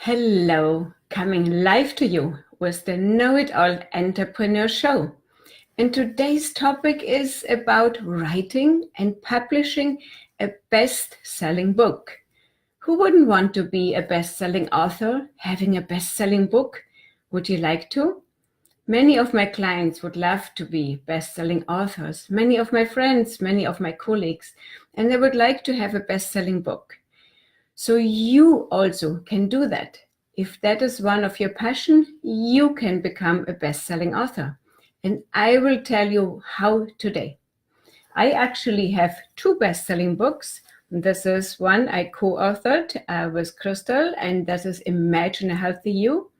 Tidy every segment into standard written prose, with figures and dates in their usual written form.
Hello, coming live to you with the Know It All Entrepreneur Show. And today's topic is about writing and publishing a best-selling book. Who wouldn't want to be a best-selling author, having a best-selling book? Would you like to? Many of my clients would love to be best-selling authors, many of my friends, many of my colleagues, and they would like to have a best-selling book. So you also can do that. If that is one of your passion, you can become a best-selling author. And I will tell you how today. I actually have two best-selling books. This is one I co-authored with Crystal, and this is Imagine a Healthy You,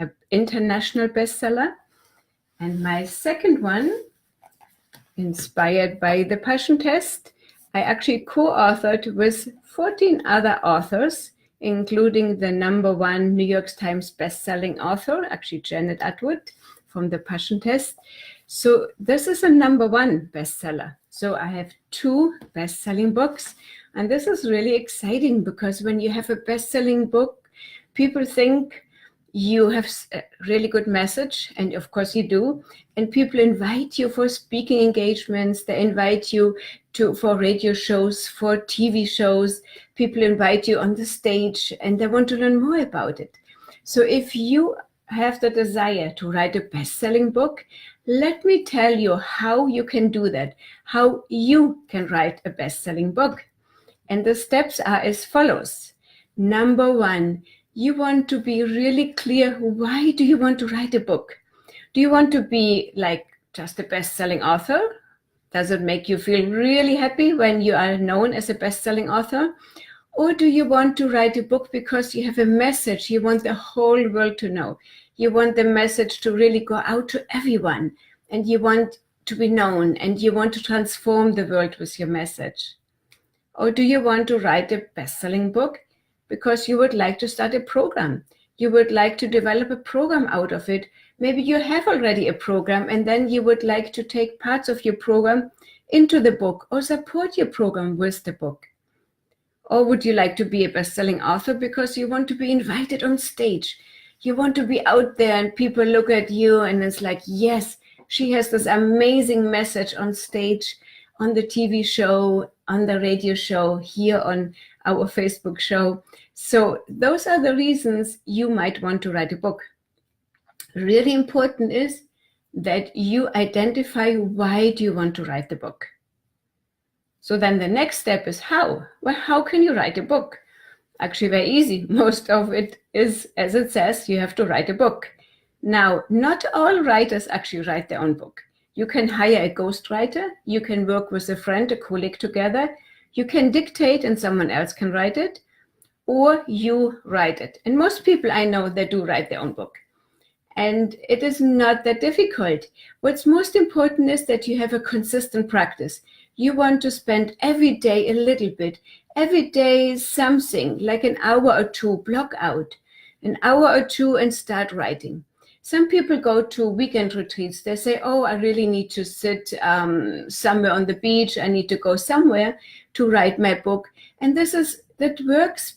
an international bestseller. And my second one, inspired by the Passion Test, I actually co-authored with 14 other authors, including the #1 New York Times best-selling author, actually Janet Atwood from the Passion Test. So this is a #1 bestseller. So I have two best-selling books. And this is really exciting because when you have a best-selling book, people think you have a really good message, and of course you do, and people invite you for speaking engagements, they invite you for radio shows, for TV shows, people invite you on the stage, and they want to learn more about it. So if you have the desire to write a best-selling book, let me tell you how you can do that, how you can write a best-selling book. And the steps are as follows. #1, you want to be really clear, why do you want to write a book? Do you want to be like just a best-selling author? Does it make you feel really happy when you are known as a best-selling author? Or do you want to write a book because you have a message you want the whole world to know? You want the message to really go out to everyone, and you want to be known, and you want to transform the world with your message? Or do you want to write a best-selling book because you would like to start a program? You would like to develop a program out of it. Maybe you have already a program, and then you would like to take parts of your program into the book or support your program with the book. Or would you like to be a best-selling author because you want to be invited on stage? You want to be out there and people look at you and it's like, yes, she has this amazing message on stage, on the TV show, on the radio show, here on our Facebook show. So those are the reasons you might want to write a book. Really important is that you identify why do you want to write the book. So then the next step is how? Well, how can you write a book? Actually, very easy. Most of it is, as it says, you have to write a book. Now, not all writers actually write their own book. You can hire a ghostwriter. You can work with a friend, a colleague together. You can dictate and someone else can write it, or you write it. And most people I know, they do write their own book. And it is not that difficult. What's most important is that you have a consistent practice. You want to spend every day a little bit, every day something, like an hour or two, block out an hour or two and start writing. Some people go to weekend retreats. They say, oh, I really need to sit somewhere on the beach. I need to go somewhere to write my book. And that works.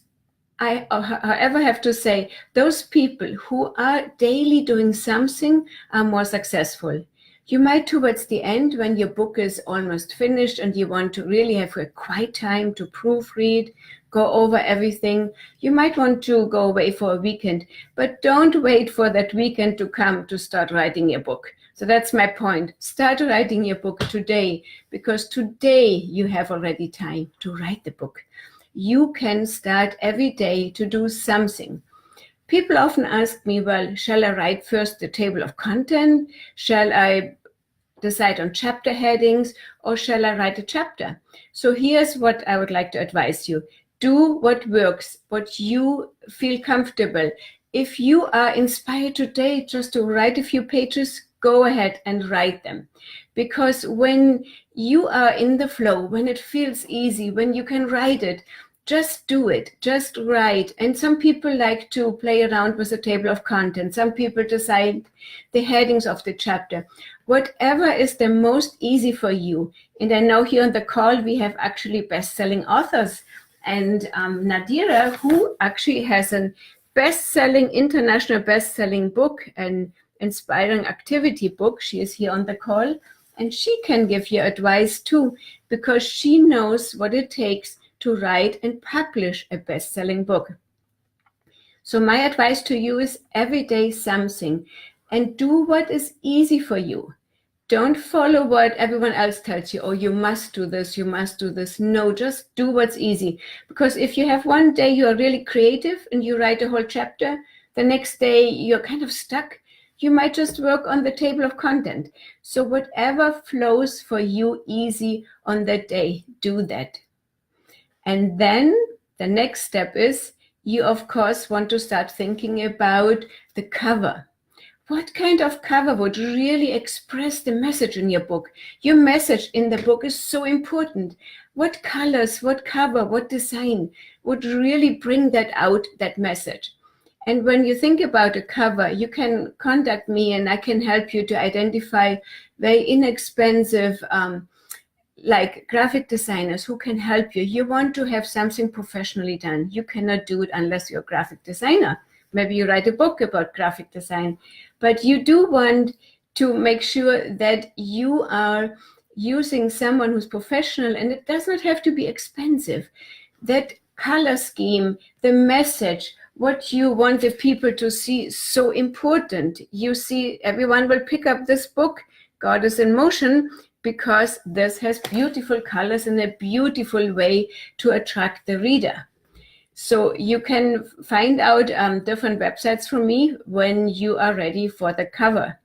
I, however, have to say, those people who are daily doing something are more successful. You might, towards the end, when your book is almost finished and you want to really have a quiet time to proofread, go over everything, you might want to go away for a weekend, but don't wait for that weekend to come to start writing your book. So that's my point. Start writing your book today, because today you have already time to write the book. You can start every day to do something. People often ask me, well, shall I write first the table of content? Shall I decide on chapter headings, or shall I write a chapter? So here's what I would like to advise you. Do what works, what you feel comfortable. If you are inspired today just to write a few pages, go ahead and write them. Because when you are in the flow, when it feels easy, when you can write it, just do it, just write. And some people like to play around with a table of contents. Some people decide the headings of the chapter. Whatever is the most easy for you. And I know here on the call, we have actually best-selling authors. And Nadira, who actually has a international best-selling book, an inspiring activity book. She is here on the call, and she can give you advice too, because she knows what it takes to write and publish a best-selling book. So my advice to you is every day something, and do what is easy for you. Don't follow what everyone else tells you. Oh, you must do this, you must do this. No, just do what's easy. Because if you have one day you are really creative and you write a whole chapter, the next day you're kind of stuck. You might just work on the table of content. So whatever flows for you easy on that day, do that. And then the next step is you, of course, want to start thinking about the cover. What kind of cover would really express the message in your book? Your message in the book is so important. What colors, what cover, what design would really bring that out, that message? And when you think about a cover, you can contact me and I can help you to identify very inexpensive like graphic designers who can help you. You want to have something professionally done. You cannot do it unless you're a graphic designer. Maybe you write a book about graphic design, but you do want to make sure that you are using someone who's professional, and it does not have to be expensive. That color scheme, the message, what you want the people to see is so important. You see, everyone will pick up this book, God is in Motion, because this has beautiful colors and a beautiful way to attract the reader. So you can find out different websites from me when you are ready for the cover.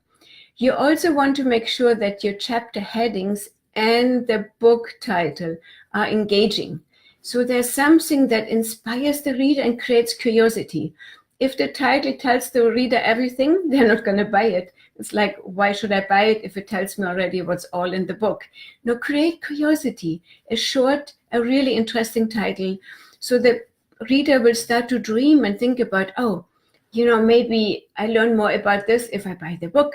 You also want to make sure that your chapter headings and the book title are engaging. So there's something that inspires the reader and creates curiosity. If the title tells the reader everything, they're not going to buy it. It's like, why should I buy it if it tells me already what's all in the book? No, create curiosity, a short, a really interesting title, so the reader will start to dream and think about, oh, maybe I learn more about this if I buy the book.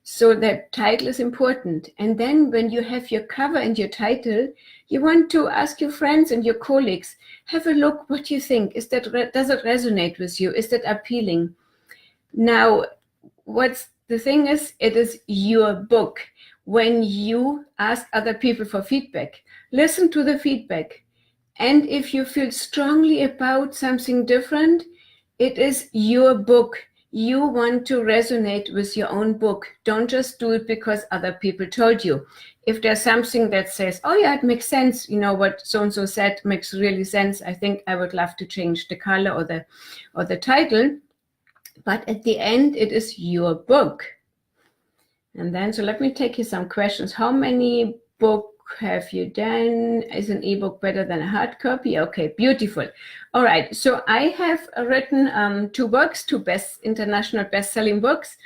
So the title is important. And then when you have your cover and your title, you want to ask your friends and your colleagues, have a look what you think. Does it resonate with you? Is that appealing? Now, the thing is, it is your book. When you ask other people for feedback, listen to the feedback. And if you feel strongly about something different, it is your book. You want to resonate with your own book. Don't just do it because other people told you. If there's something that says, oh yeah, it makes sense, what so-and-so said makes really sense, I think I would love to change the color or the title. But at the end, it is your book. And then, so let me take you some questions. How many books have you done? Is an ebook better than a hard copy? Okay, beautiful. All right, so I have written 2 books, 2 international best-selling books.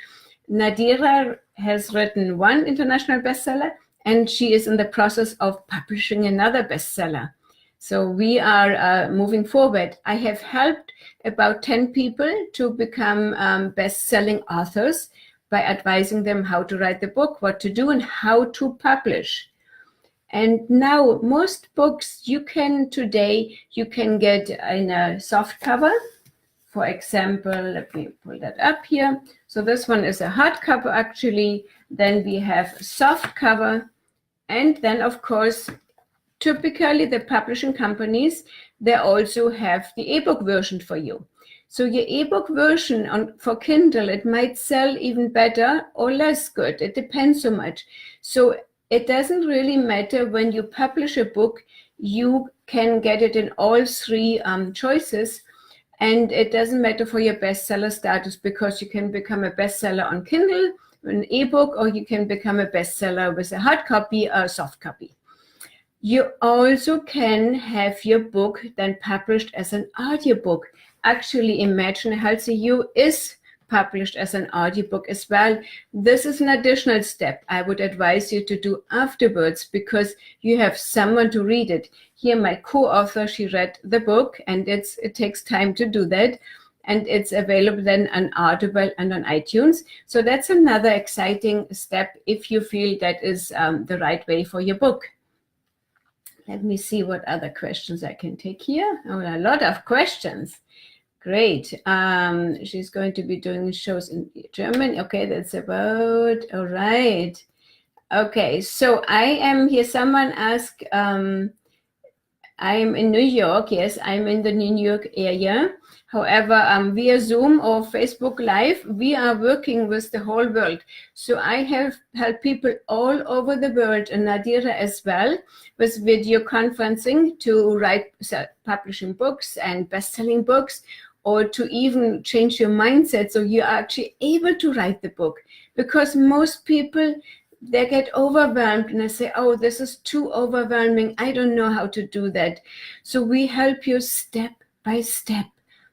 Nadira has written 1 international bestseller, and she is in the process of publishing another bestseller. So we are moving forward. I have helped about 10 people to become best-selling authors by advising them how to write the book, what to do, and how to publish. And now most books you can get in a soft cover. For example, let me pull that up here. So this one is a hardcover actually. Then we have soft cover. And then of course, typically the publishing companies, they also have the ebook version for you. So your ebook version for Kindle, it might sell even better or less good. It depends so much. So it doesn't really matter when you publish a book, you can get it in all 3 choices. And it doesn't matter for your bestseller status, because you can become a bestseller on Kindle, an ebook, or you can become a bestseller with a hard copy or a soft copy. You also can have your book then published as an audiobook. Actually, Imagine a Healthy You is published as an audiobook as well. This is an additional step I would advise you to do afterwards, because you have someone to read it. Here, my co-author, she read the book, and it takes time to do that. And it's available then on Audible and on iTunes. So that's another exciting step if you feel that is the right way for your book. Let me see what other questions I can take here. Oh, a lot of questions. Great. She's going to be doing shows in German. Okay, that's about all right. Okay, so I am here. Someone asked, I'm in New York. Yes, I'm in the New York area. However, via Zoom or Facebook Live, we are working with the whole world. So I have helped people all over the world, and Nadira as well, with video conferencing to write, publishing books and best-selling books, or to even change your mindset so you're actually able to write the book. Because most people, they get overwhelmed and they say, oh, this is too overwhelming. I don't know how to do that. So we help you step by step,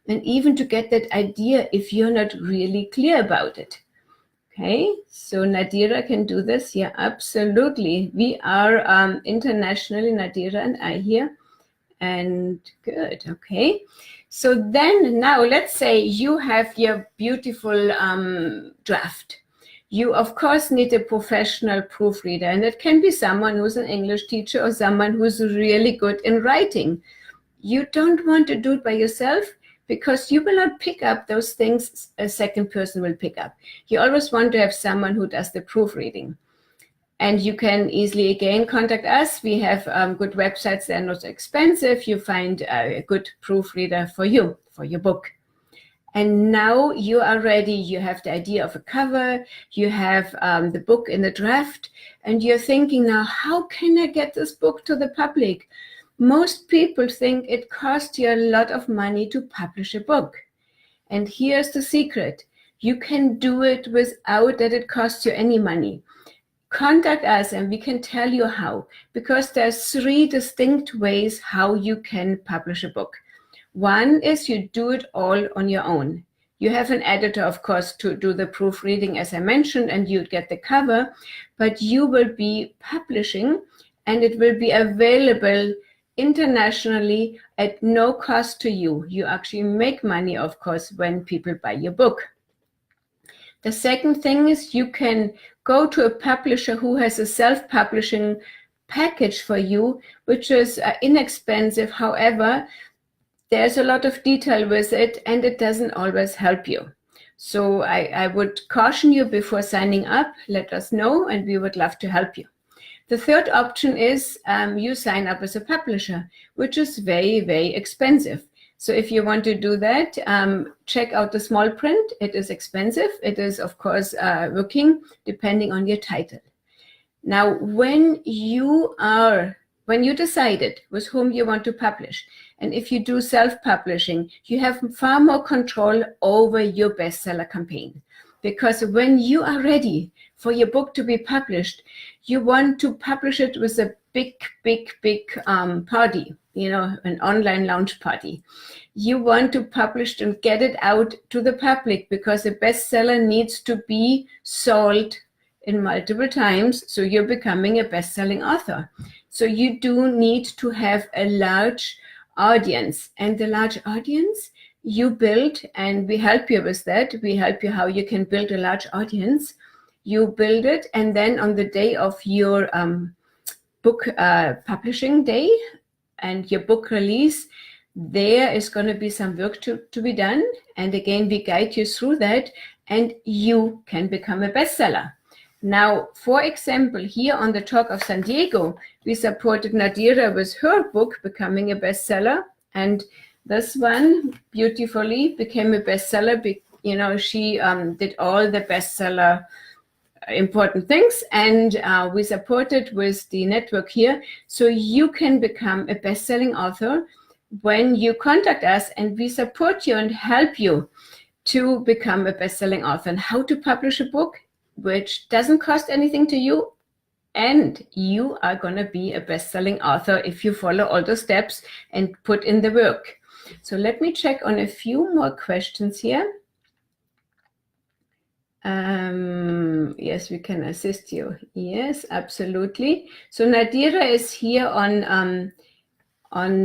and even to get that idea if you're not really clear about it. Okay, so Nadira can do this. Yeah, absolutely. We are internationally, Nadira and I here. And good, okay. So then now let's say you have your beautiful draft. You, of course, need a professional proofreader, and it can be someone who's an English teacher or someone who's really good in writing. You don't want to do it by yourself because you will not pick up those things a second person will pick up. You always want to have someone who does the proofreading. And you can easily, again, contact us. We have good websites. They're not expensive. You find a good proofreader for you, for your book. And now you are ready. You have the idea of a cover. You have the book in the draft. And you're thinking now, how can I get this book to the public? Most people think it costs you a lot of money to publish a book. And here's the secret. You can do it without that it costs you any money. Contact us and we can tell you how, because there's 3 distinct ways how you can publish a book. One is you do it all on your own. You have an editor, of course, to do the proofreading, as I mentioned, and you get the cover, but you will be publishing and it will be available internationally at no cost to you. You actually make money, of course, when people buy your book. The second thing is you can go to a publisher who has a self-publishing package for you, which is inexpensive. However, there's a lot of detail with it and it doesn't always help you. So I would caution you before signing up. Let us know and we would love to help you. The third option is you sign up as a publisher, which is very, very expensive. So if you want to do that, check out the small print. It is expensive. It is, of course, working depending on your title. Now, when you decided with whom you want to publish, and if you do self-publishing, you have far more control over your bestseller campaign. Because when you are ready for your book to be published, you want to publish it with a big party, an online launch party. You want to publish and get it out to the public because a bestseller needs to be sold in multiple times, so you're becoming a best-selling author. So you do need to have a large audience, and the large audience you build, and we help you with that. We help you how you can build a large audience. You build it, and then on the day of your book publishing day and your book release, there is going to be some work to be done. And again, we guide you through that, and you can become a bestseller. Now, for example, here on the Talk of San Diego, we supported Nadira with her book becoming a bestseller, and this one beautifully became a bestseller. She did all the bestseller important things, and we supported with the network here. So you can become a best-selling author when you contact us, and we support you and help you to become a best-selling author and how to publish a book which doesn't cost anything to you, and you are going to be a best-selling author if you follow all the steps and put in the work. So let me check on a few more questions here. Yes, we can assist you. Yes, absolutely. So Nadira is here on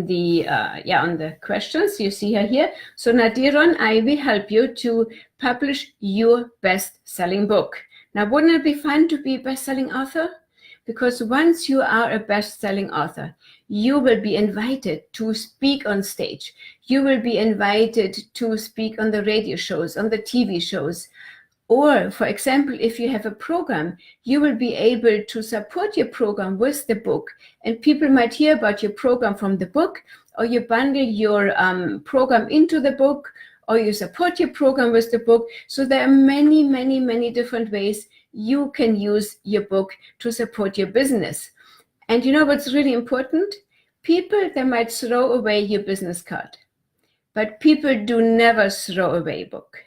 the questions. You see her here. So Nadira and I will help you to publish your best-selling book. Now, wouldn't it be fun to be a best-selling author? because once you are a best-selling author, you will be invited to speak on stage. You will be invited to speak on the radio shows, on the TV shows. Or, for example, if you have a program, you will be able to support your program with the book. And people might hear about your program from the book, or you bundle your program into the book, or you support your program with the book. So there are many, many, many different ways you can use your book to support your business. And you know what's really important? People, they might throw away your business card, but people do never throw away a book.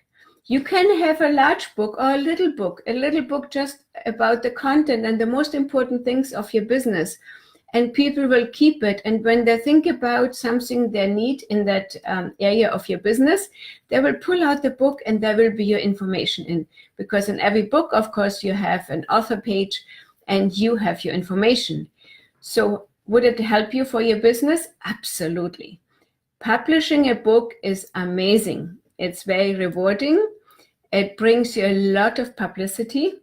You can have a large book or a little book just about the content and the most important things of your business. And people will keep it. And when they think about something they need in that area of your business, they will pull out the book and there will be your information in. Because in every book, of course, you have an author page and you have your information. So would it help you for your business? Absolutely. Publishing a book is amazing. It's very rewarding. It brings you a lot of publicity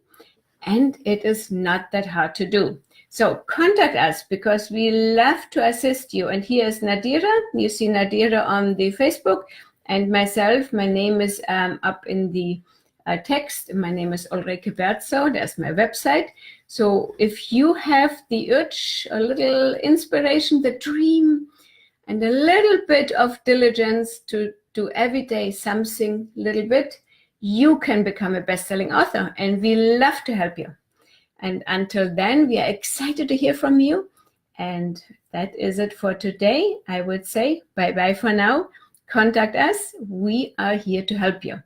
and it is not that hard to do. So contact us because we love to assist you. And here is Nadira. You see Nadira on the Facebook and myself. My name is up in the text. My name is Ulrike Berzau. That's my website. So if you have the urge, a little inspiration, the dream, and a little bit of diligence to do every day something little bit, you can become a best-selling author. And we love to help you. And until then, we are excited to hear from you. And that is it for today. I would say bye-bye for now. Contact us. We are here to help you.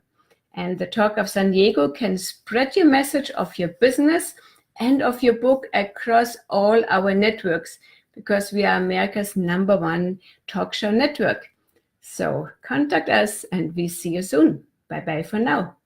And the Talk of San Diego can spread your message of your business and of your book across all our networks because we are America's #1 talk show network. So contact us and we see you soon. Bye-bye for now.